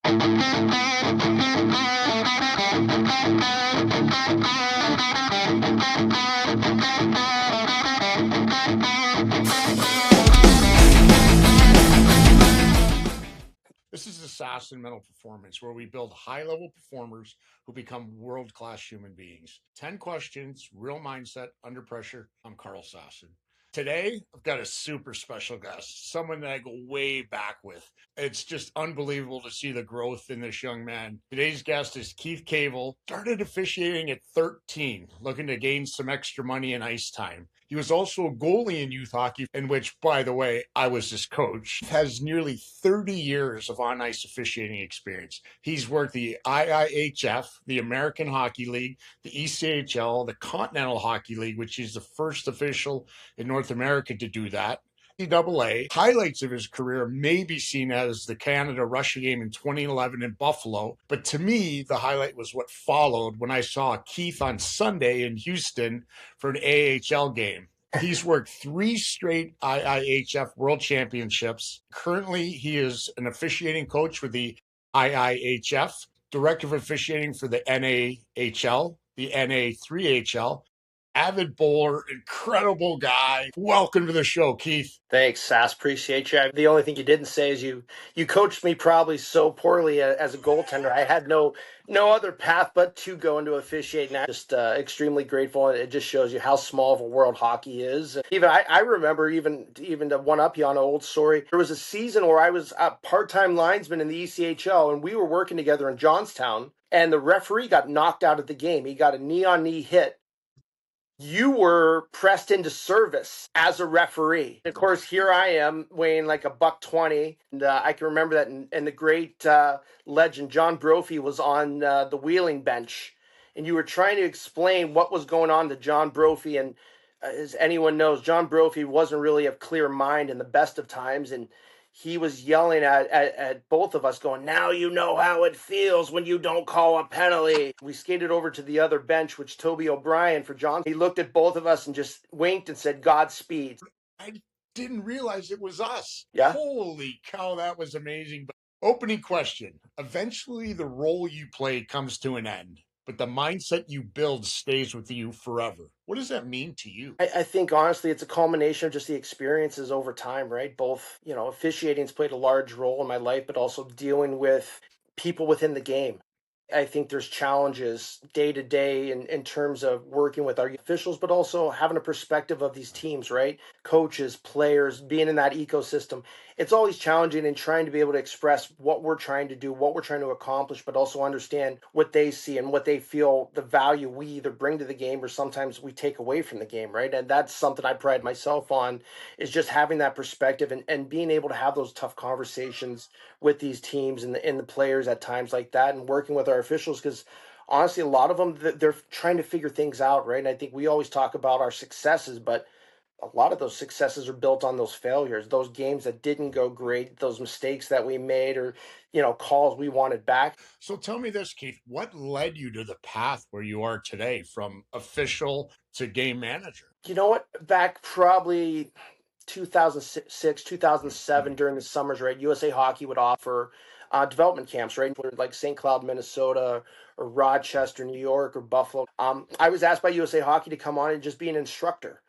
This is Assassin Mental Performance, where we build high-level performers who become world-class human beings. 10 questions, real mindset, under pressure. I'm Carl Sasson. Today, I've got a super special guest, someone that I go way back with. It's just unbelievable to see the growth in this young man. Today's guest is K.H.L. Started officiating at 13, looking to gain some extra money and ice time. He was also a goalie in youth hockey, in which, by the way, I was his coach. He has nearly 30 years of on-ice officiating experience. He's worked the I.I.H.F, the American Hockey League, the ECHL, the Continental Hockey League, which is the first official in North America to do that. NCAA. Highlights of his career may be seen as the Canada-Russia game in 2011 in Buffalo, but to me, the highlight was what followed when I saw Keith on Sunday in Houston for an A.H.L. game. He's worked 3 straight IIHF World Championships. Currently, he is an officiating coach for the I.I.H.F, Director of Officiating for the NAHL, the NA3HL, avid bowler, incredible guy. Welcome to the show, Keith. Thanks, Sass. Appreciate you. The only thing you didn't say is you coached me probably so poorly as a goaltender. I had no other path but to go into officiating. I'm just extremely grateful. It just shows you how small of a world hockey is. Even I remember even to one up you on an old story. There was a season where I was a part-time linesman in the ECHL, and we were working together in Johnstown, and the referee got knocked out of the game. He got a knee-on-knee hit. You were pressed into service as a referee. Of course, here I am weighing like $120, and I can remember that. And the great legend John Brophy was on the wheeling bench, and you were trying to explain what was going on to John Brophy. And as anyone knows, John Brophy wasn't really of clear mind in the best of times, and he was yelling at both of us going, "Now you know how it feels when you don't call a penalty." We skated over to the other bench, which Toby O'Brien for John. He looked at both of us and just winked and said, "Godspeed." I didn't realize it was us. Yeah. Holy cow, that was amazing. But opening question. Eventually, the role you play comes to an end, but the mindset you build stays with you forever. What does that mean to you? I think, honestly, it's a culmination of just the experiences over time, right? Both, officiating's played a large role in my life, but also dealing with people within the game. I think there's challenges day to day in terms of working with our officials, but also having a perspective of these teams, right? Coaches, players, being in that ecosystem. It's always challenging and trying to be able to express what we're trying to do, what we're trying to accomplish, but also understand what they see and what they feel the value we either bring to the game or sometimes we take away from the game, right? And that's something I pride myself on, is just having that perspective and being able to have those tough conversations with these teams and the players at times like that, and working with our officials, because honestly, a lot of them, they're trying to figure things out, right? And I think we always talk about our successes, but a lot of those successes are built on those failures, those games that didn't go great, those mistakes that we made, or calls we wanted back. So tell me this, Keith, what led you to the path where you are today, from official to game manager? You know what? Back probably 2006, 2007, during the summers, right? USA Hockey would offer development camps, right? Like St. Cloud, Minnesota, or Rochester, New York, or Buffalo. I was asked by USA Hockey to come on and just be an instructor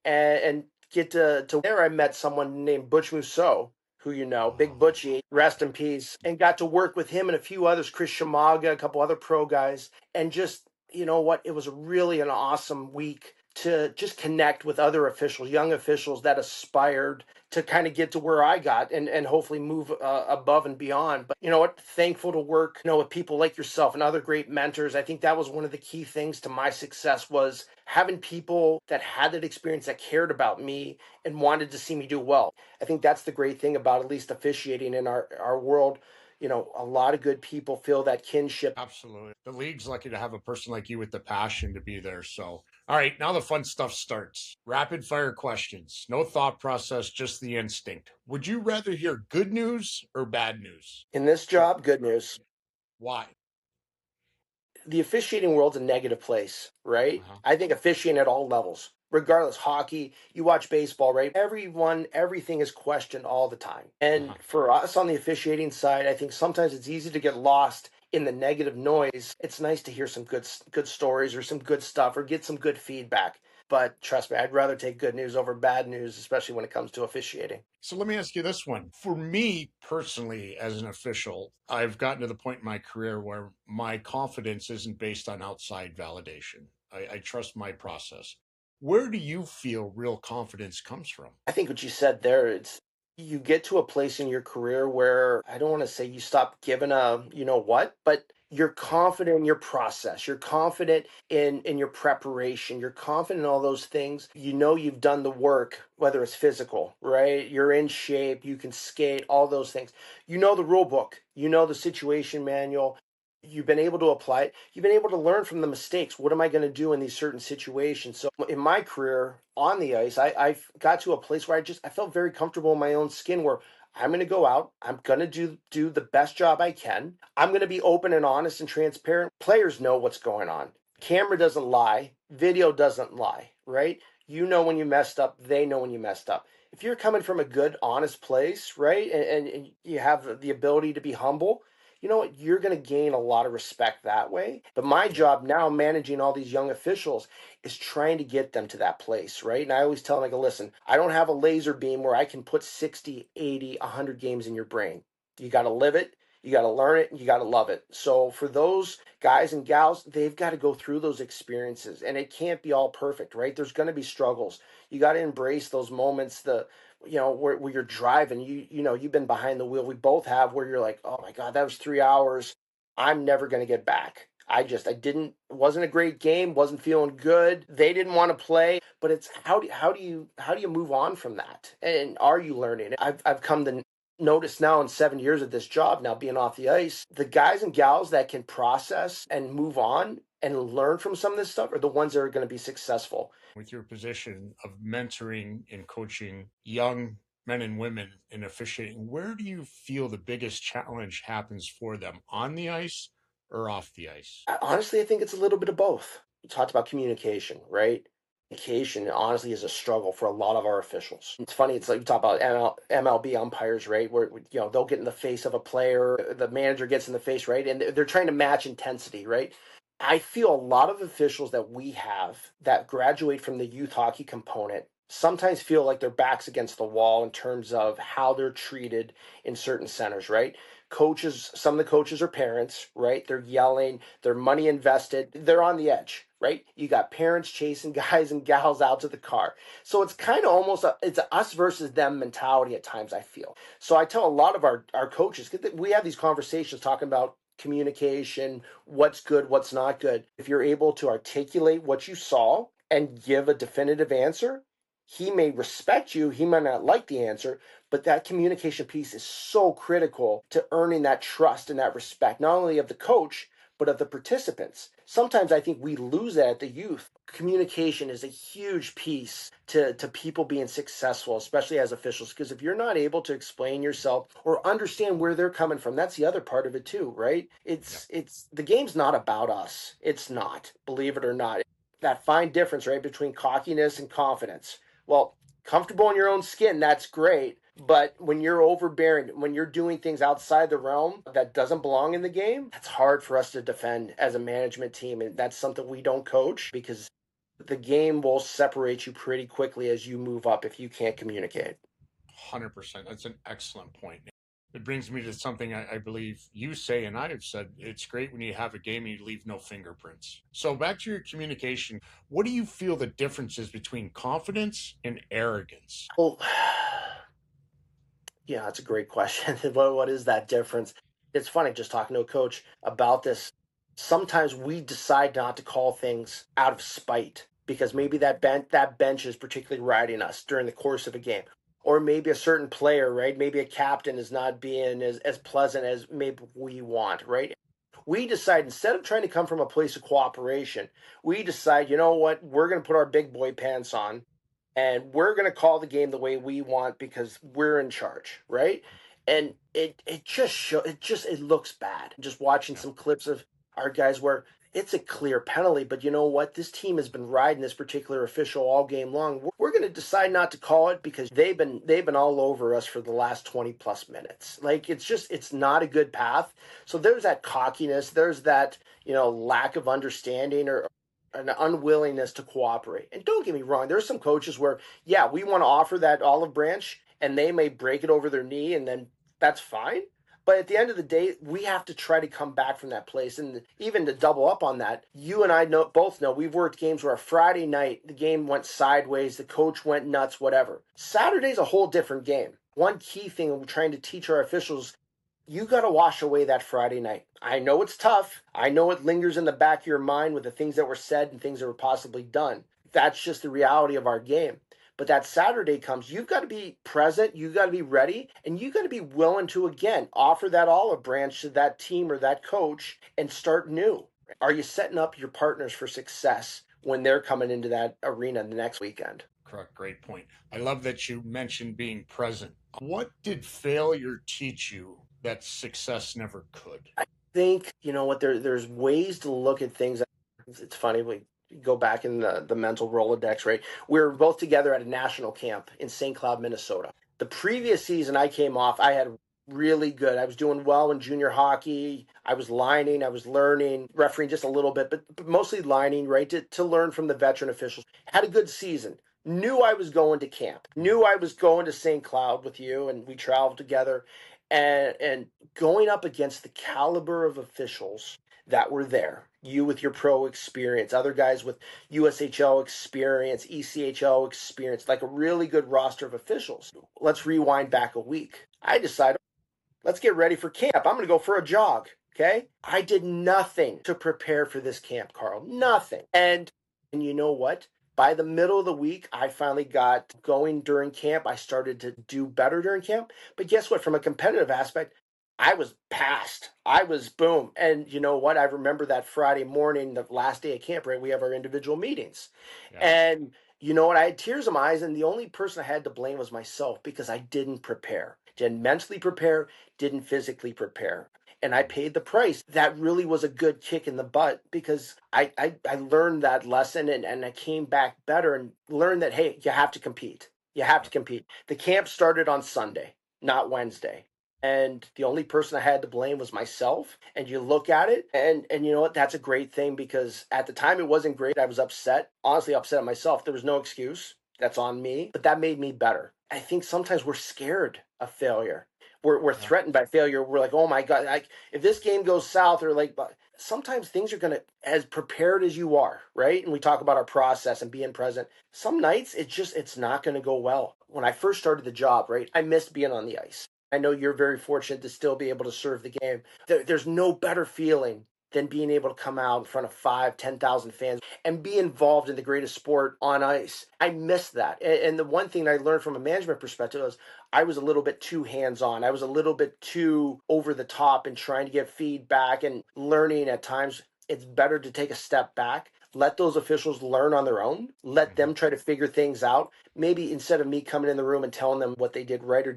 and get to there. I met someone named Butch Mousseau, who Big Butchie, rest in peace, and got to work with him and a few others, Chris Shamaga, a couple other pro guys, and just, it was really an awesome week to just connect with other officials, young officials that aspired to kind of get to where I got and hopefully move above and beyond. But thankful to work, with people like yourself and other great mentors. I think that was one of the key things to my success, was having people that had that experience, that cared about me and wanted to see me do well. I think that's the great thing about at least officiating in our world. A lot of good people feel that kinship. Absolutely. The league's lucky to have a person like you with the passion to be there. So, all right, now the fun stuff starts. Rapid fire questions. No thought process, just the instinct. Would you rather hear good news or bad news? In this job, good news. Why? The officiating world's a negative place, right? Uh-huh. I think officiating at all levels, regardless, hockey, you watch baseball, right? Everything is questioned all the time. And for us on the officiating side, I think sometimes it's easy to get lost in the negative noise. It's nice to hear some good stories or some good stuff or get some good feedback. But trust me, I'd rather take good news over bad news, especially when it comes to officiating. So let me ask you this one. For me personally, as an official, I've gotten to the point in my career where my confidence isn't based on outside validation. I trust my process. Where do you feel real confidence comes from? I think what you said there, it's you get to a place in your career where I don't want to say you stop giving a you know what, but you're confident in your process. You're confident in your preparation. You're confident in all those things. You know you've done the work, whether it's physical, right? You're in shape, you can skate, all those things. You know the rule book, you know the situation manual. You've been able to apply it. You've been able to learn from the mistakes. What am I going to do in these certain situations? So in my career on the ice, I got to a place where I felt very comfortable in my own skin where I'm going to go out. I'm going to do the best job I can. I'm going to be open and honest and transparent. Players know what's going on. Camera doesn't lie. Video doesn't lie, right? You know when you messed up. They know when you messed up. If you're coming from a good, honest place, right, and you have the ability to be humble, you know what? You're going to gain a lot of respect that way. But my job now, managing all these young officials, is trying to get them to that place, right? And I always tell them, I go, listen, I don't have a laser beam where I can put 60, 80, 100 games in your brain. You got to live it. You got to learn it. And you got to love it. So for those guys and gals, they've got to go through those experiences. And it can't be all perfect, right? There's going to be struggles. You got to embrace those moments, where you're driving, you know, you've been behind the wheel. We both have, where you're like, oh my God, that was 3 hours. I'm never going to get back. It wasn't a great game, wasn't feeling good. They didn't want to play, but it's how do you move on from that? And are you learning? I've come to notice now in 7 years of this job, now being off the ice, the guys and gals that can process and move on and learn from some of this stuff are the ones that are going to be successful. With your position of mentoring and coaching young men and women in officiating, where do you feel the biggest challenge happens for them, on the ice or off the ice? Honestly, I think it's a little bit of both. You talked about communication, right? Communication, honestly, is a struggle for a lot of our officials. It's funny. It's like you talk about MLB umpires, right? Where they'll get in the face of a player, the manager gets in the face, right? And they're trying to match intensity, right? I feel a lot of officials that we have that graduate from the youth hockey component sometimes feel like their backs against the wall in terms of how they're treated in certain centers, right? Coaches, some of the coaches are parents, right? They're yelling, their money invested, they're on the edge, right? You got parents chasing guys and gals out to the car. So it's kind of it's a us versus them mentality at times, I feel. So I tell a lot of our coaches, we have these conversations talking about communication, what's good, what's not good. If you're able to articulate what you saw and give a definitive answer, he may respect you, he might not like the answer, but that communication piece is so critical to earning that trust and that respect, not only of the coach, but of the participants. Sometimes I think we lose that at the youth. Communication is a huge piece to people being successful, especially as officials, because if you're not able to explain yourself or understand where they're coming from, that's the other part of it too, right? Yep. It's the game's not about us. It's not, believe it or not. That fine difference, right, between cockiness and confidence. Well, comfortable in your own skin, that's great. But when you're overbearing, when you're doing things outside the realm that doesn't belong in the game, that's hard for us to defend as a management team. And that's something we don't coach because the game will separate you pretty quickly as you move up if you can't communicate. 100%. That's an excellent point. It brings me to something I believe you say, and I have said, it's great when you have a game and you leave no fingerprints. So back to your communication, what do you feel the difference is between confidence and arrogance? Well, yeah, that's a great question. What is that difference? It's funny just talking to a coach about this. Sometimes we decide not to call things out of spite because maybe that bench is particularly riding us during the course of a game. Or maybe a certain player, right? Maybe a captain is not being as pleasant as maybe we want, right? We decide instead of trying to come from a place of cooperation, we decide, you know what, we're going to put our big boy pants on and we're going to call the game the way we want because we're in charge, right? And it looks bad. Just watching Yeah. some clips of our guys where it's a clear penalty. But you know what? This team has been riding this particular official all game long. We're going to decide not to call it because they've been all over us for the last 20 plus minutes. Like, it's not a good path. So there's that cockiness. There's that, lack of understanding or an unwillingness to cooperate. And don't get me wrong, there's some coaches where, yeah, we want to offer that olive branch and they may break it over their knee, and then that's fine. But at the end of the day, we have to try to come back from that place. And even to double up on that, you and I both know we've worked games where a Friday night, the game went sideways, the coach went nuts, whatever. Saturday's a whole different game. One key thing we're trying to teach our officials, you got to wash away that Friday night. I know it's tough. I know it lingers in the back of your mind with the things that were said and things that were possibly done. That's just the reality of our game. But that Saturday comes, you've got to be present, you've got to be ready, and you've got to be willing to, again, offer that olive branch to that team or that coach and start new. Are you setting up your partners for success when they're coming into that arena the next weekend? Correct. Great point. I love that you mentioned being present. What did failure teach you that success never could? I think, there's ways to look at things. It's funny, we go back in the mental Rolodex, right? We were both together at a national camp in St. Cloud, Minnesota. The previous season I came off, I had really good. I was doing well in junior hockey. I was lining, I was learning, refereeing just a little bit, but mostly lining, right, to learn from the veteran officials. Had a good season. Knew I was going to camp. Knew I was going to St. Cloud with you, and we traveled together. And going up against the caliber of officials that were there, you with your pro experience, other guys with USHL experience, ECHL experience, like a really good roster of officials. Let's rewind back a week. I decided, let's get ready for camp. I'm going to go for a jog. Okay. I did nothing to prepare for this camp, Carl. Nothing. And you know what? By the middle of the week, I finally got going during camp. I started to do better during camp. But guess what? From a competitive aspect, I was passed. I was boom. And you know what? I remember that Friday morning, the last day of camp, right? We have our individual meetings. Yeah. And you know what? I had tears in my eyes, and the only person I had to blame was myself because I didn't prepare. Didn't mentally prepare, didn't physically prepare. And I paid the price. That really was a good kick in the butt because I learned that lesson and I came back better and learned that, hey, you have to compete. You have to compete. The camp started on Sunday, not Wednesday. And the only person I had to blame was myself. And you look at it, and you know what? That's a great thing because at the time it wasn't great. I was upset, honestly upset at myself. There was no excuse. That's on me. But that made me better. I think sometimes we're scared of failure. We're threatened by failure. We're like, oh my God, if this game goes south, or like, sometimes things are going to, as prepared as you are, right? And we talk about our process and being present. Some nights it's not going to go well. When I first started the job, right, I missed being on the ice. I know you're very fortunate to still be able to serve the game. There's no better feeling than being able to come out in front of 5,000, 10,000 fans and be involved in the greatest sport on ice. I miss that. And the one thing I learned from a management perspective was I was a little bit too hands-on. I was a little bit too over the top in trying to get feedback and learning at times. It's better to take a step back, let those officials learn on their own, let them try to figure things out. Maybe instead of me coming in the room and telling them what they did right or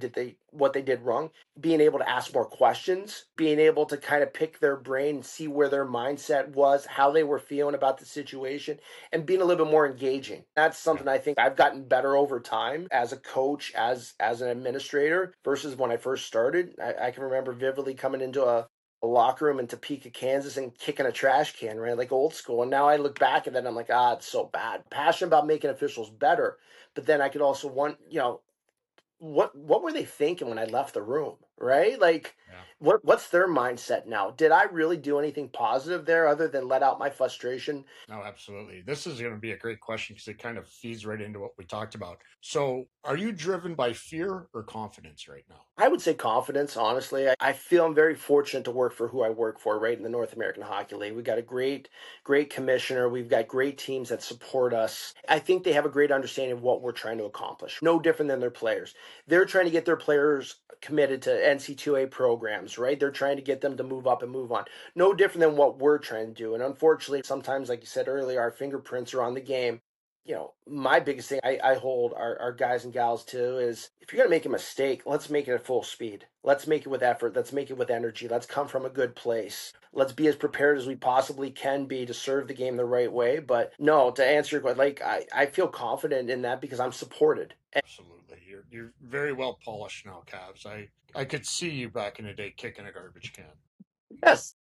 what they did wrong, being able to ask more questions, being able to kind of pick their brain and see where their mindset was, how they were feeling about the situation, and being a little bit more engaging. That's something I think I've gotten better over time as a coach, as an administrator, versus when I first started. I can remember vividly coming into a locker room in Topeka, Kansas, and kicking a trash can, right? Like old school. And now I look back at that and I'm like, it's so bad. Passionate about making officials better. But then I could also what were they thinking when I left the room, right? Like, what's their mindset now? Did I really do anything positive there other than let out my frustration? No, absolutely. This is going to be a great question because it kind of feeds right into what we talked about. So are you driven by fear or confidence right now? I would say confidence, honestly. I feel I'm very fortunate to work for who I work for, right, in the North American Hockey League. We've got a great commissioner. We've got great teams that support us. I think they have a great understanding of what we're trying to accomplish. No different than their players. They're trying to get their players committed to NC2A programs, right? They're trying to get them to move up and move on. No different than what we're trying to do. And unfortunately, sometimes, like you said earlier, our fingerprints are on the game. my biggest thing I hold our guys and gals to is, if you're going to make a mistake, let's make it at full speed. Let's make it with effort. Let's make it with energy. Let's come from a good place. Let's be as prepared as we possibly can be to serve the game the right way. But no, to answer your question, like, I feel confident in that because I'm supported. Absolutely. You're very well polished now, Cavs. I could see you back in the day kicking a garbage can. Yes.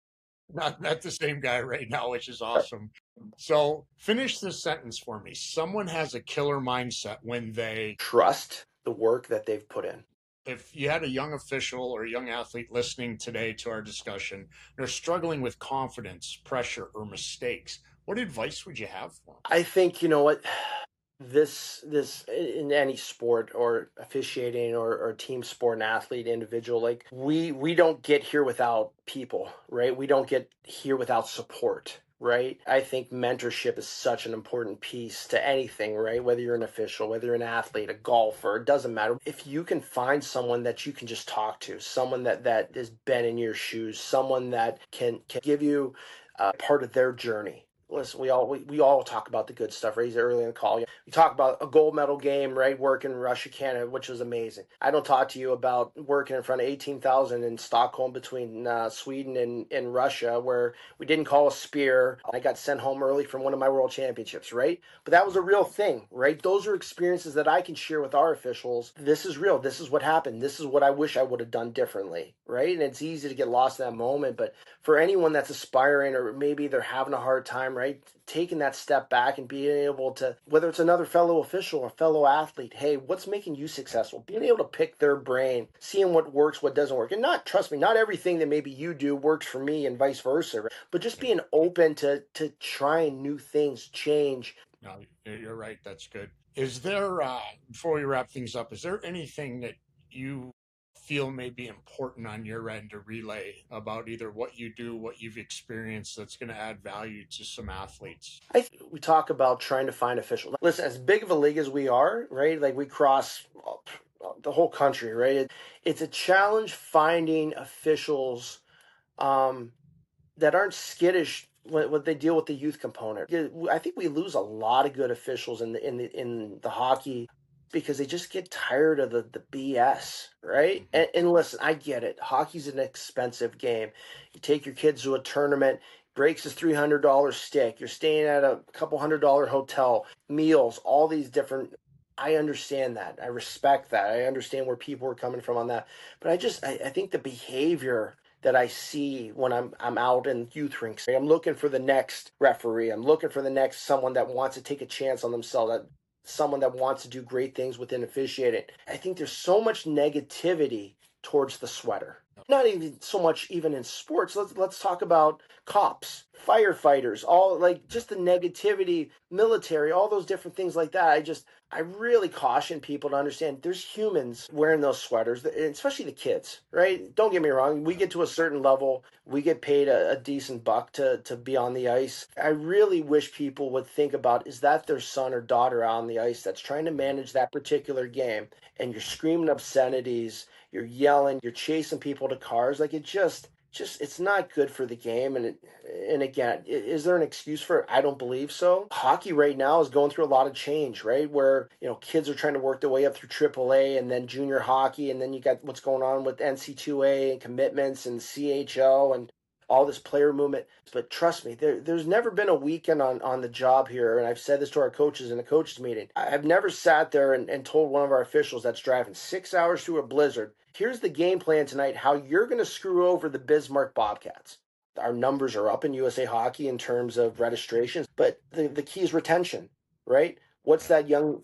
Not the same guy right now, which is awesome. So finish this sentence for me. Someone has a killer mindset when they Trust the work that they've put in. if you had a young official or a young athlete listening today to our discussion, they're struggling with confidence, pressure, or mistakes, what advice would you have for them? I think, you know what, this in any sport or officiating or team sport and athlete individual, like, we don't get here without people, right? We don't get here without support, right? I think mentorship is such an important piece to anything, right? Whether you're an official, whether you're an athlete, a golfer, it doesn't matter. If you can find someone that you can just talk to, someone that has been in your shoes, someone that can give you part of their journey. Listen, we all talk about the good stuff, right? Early in the call, we talk about a gold medal game, right? Working in Russia, Canada, which was amazing. I don't talk to you about working in front of 18,000 in Stockholm between Sweden and Russia, where we didn't call a spear. I got sent home early from one of my world championships, right? But that was a real thing, right? Those are experiences that I can share with our officials. This is real. This is what happened. This is what I wish I would have done differently, right? And it's easy to get lost in that moment, but for anyone that's aspiring, or maybe they're having a hard time, right, taking that step back and being able to, whether it's another fellow official or fellow athlete, hey, what's making you successful? Being able to pick their brain, seeing what works, what doesn't work. And trust me, not everything that maybe you do works for me and vice versa, right? But just being open to trying new things, change. No, you're right. That's good. Is there, before we wrap things up, is there anything that you feel may be important on your end to relay about either what you do, what you've experienced that's going to add value to some athletes? I think we talk about trying to find officials. Listen, as big of a league as we are, right? Like, we cross the whole country, right? It's a challenge finding officials that aren't skittish when they deal with the youth component. I think we lose a lot of good officials in the hockey because they just get tired of the BS, right? Mm-hmm. And listen, I get it. Hockey's an expensive game. You take your kids to a tournament, breaks is $300 stick. You're staying at a couple $100 hotel, meals, all these different. I understand that. I respect that. I understand where people are coming from on that. But I think the behavior that I see when I'm out in youth rinks. I'm looking for the next referee. I'm looking for the next someone that wants to take a chance on themselves, that someone that wants to do great things within officiating. I think there's so much negativity towards the sweater. Not even so much even in sports. Let's talk about cops, firefighters, all, like, just the negativity, military, all those different things like that. I really caution people to understand there's humans wearing those sweaters, especially the kids, right? Don't get me wrong. We get to a certain level, we get paid a decent buck to be on the ice. I really wish people would think about, is that their son or daughter out on the ice that's trying to manage that particular game, and you're screaming obscenities, you're yelling, you're chasing people to cars. Like, it's not good for the game. And again, is there an excuse for it? I don't believe so. Hockey right now is going through a lot of change, right? Where, kids are trying to work their way up through AAA and then junior hockey, and then you got what's going on with NC2A and commitments and CHL and all this player movement. But trust me, there's never been a weekend on the job here, and I've said this to our coaches in a coaches meeting. I've never sat there and told one of our officials that's driving 6 hours through a blizzard, here's the game plan tonight, how you're going to screw over the Bismarck Bobcats. Our numbers are up in USA Hockey in terms of registrations, but the key is retention, right? What's that young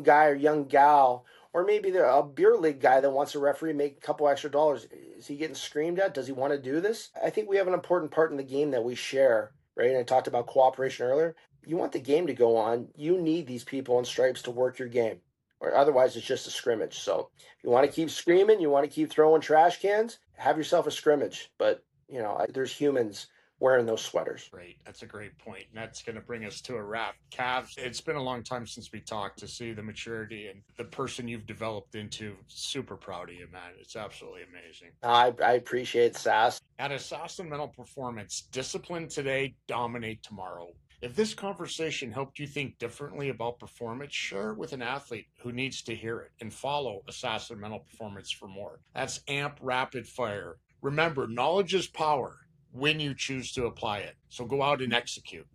guy or young gal, or maybe they're a beer league guy that wants a referee make a couple extra dollars? Is he getting screamed at? Does he want to do this? I think we have an important part in the game that we share, right? And I talked about cooperation earlier. You want the game to go on, you need these people in stripes to work your game, or otherwise it's just a scrimmage. So if you want to keep screaming, you want to keep throwing trash cans, have yourself a scrimmage. But, there's humans wearing those sweaters. Great. That's a great point. And that's going to bring us to a wrap. Cavs, it's been a long time since we talked. To see the maturity and the person you've developed into, super proud of you, man. It's absolutely amazing. I appreciate Sass. At a Sass and Mental Performance, discipline today, dominate tomorrow. If this conversation helped you think differently about performance, share it with an athlete who needs to hear it, and follow Assassin Mental Performance for more. That's AMP Rapid Fire. Remember, knowledge is power when you choose to apply it. So go out and execute.